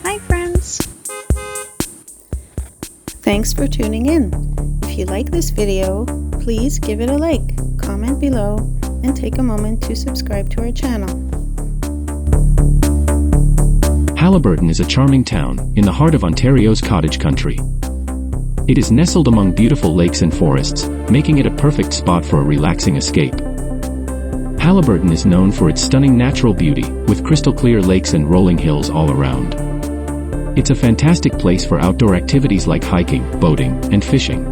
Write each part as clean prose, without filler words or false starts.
Hi friends! Thanks for tuning in. If you like this video, please give it a like, comment below, and take a moment to subscribe to our channel. Haliburton is a charming town in the heart of Ontario's Cottage Country. It is nestled among beautiful lakes and forests, making it a perfect spot for a relaxing escape. Haliburton is known for its stunning natural beauty, with crystal-clear lakes and rolling hills all around. It's a fantastic place for outdoor activities like hiking, boating, and fishing.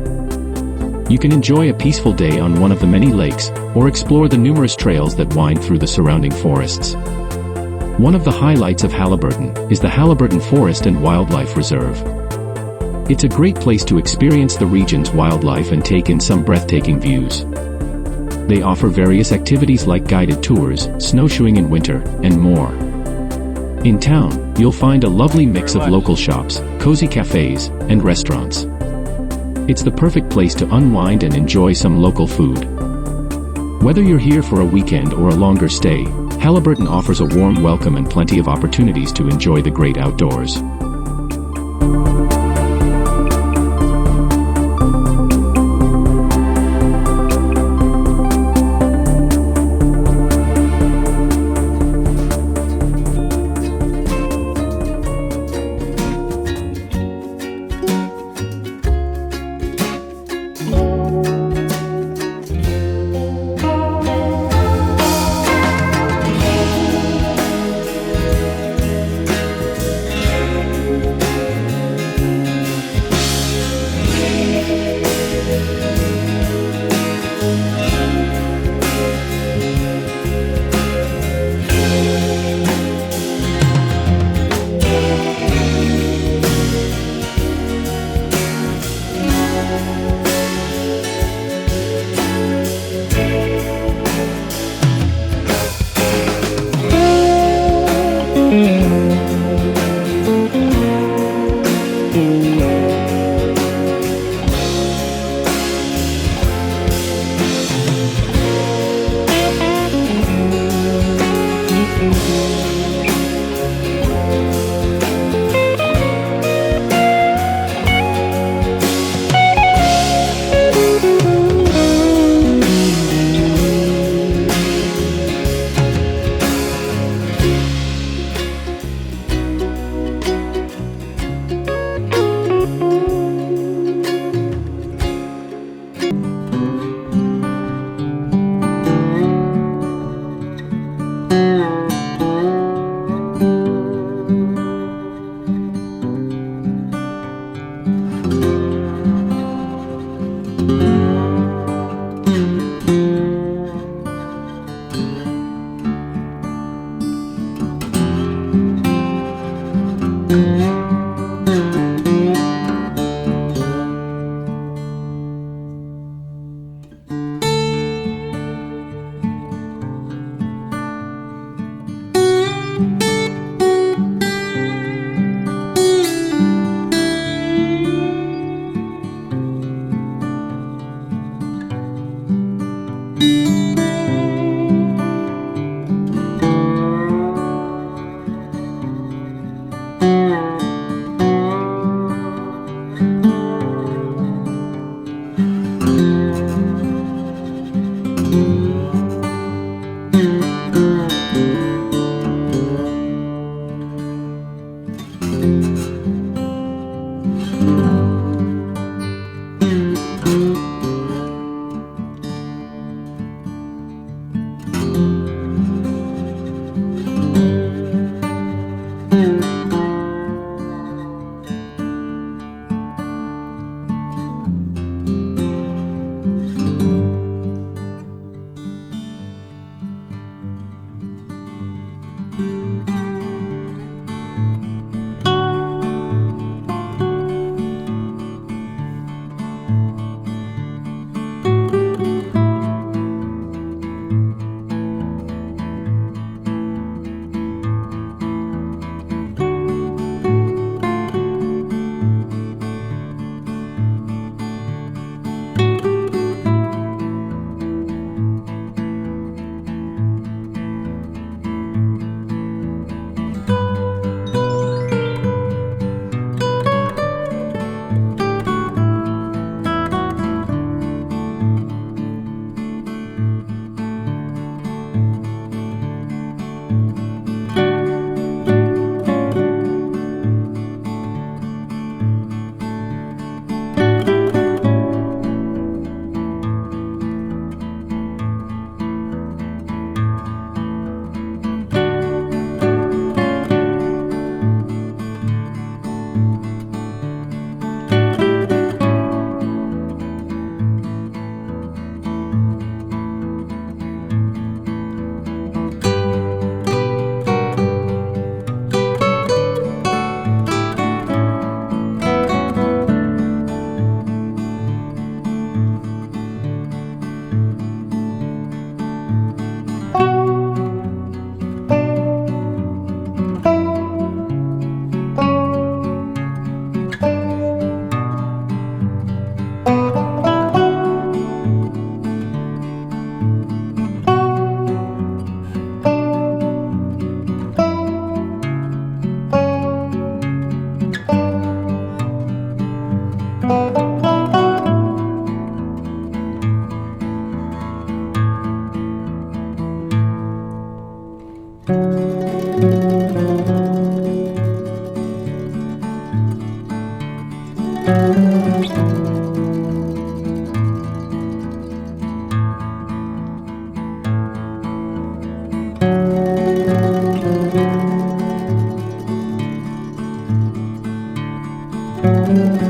You can enjoy a peaceful day on one of the many lakes, or explore the numerous trails that wind through the surrounding forests. One of the highlights of Haliburton is the Haliburton Forest and Wildlife Reserve. It's a great place to experience the region's wildlife and take in some breathtaking views. They offer various activities like guided tours, snowshoeing in winter, and more. In town, you'll find a lovely mix of local shops, cozy cafes, and restaurants. It's the perfect place to unwind and enjoy some local food. Whether you're here for a weekend or a longer stay, Haliburton offers a warm welcome and plenty of opportunities to enjoy the great outdoors. Bye.